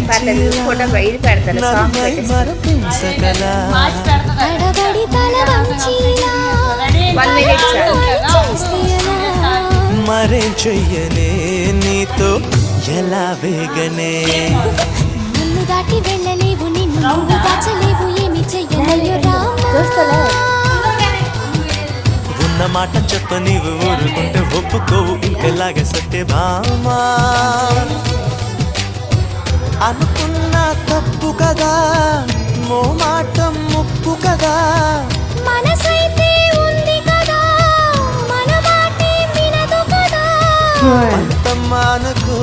పర్లేదు ఫోటో ఇది పెడతాను సాంగ్ మరపించగలా 1 minute మరే చెయ్యనే నీతో ఎలా వేగనే నిన్ను దాటి వెళ్ళలేవు నిన్ను నువ్వు దాచలేవు ఏమి చెయ్యలేవు రామా ఉన్న మాట చెప్ప నీవు ఊరుకుంటే ఒప్పుకోవు ఇంకెలాగే సత్య భామా అనుకున్నా తప్పు కదా మో మాట ముప్పు కదా మనసైతే ఉంది కదా మన మాటే వినదు కదా అంత మానుకో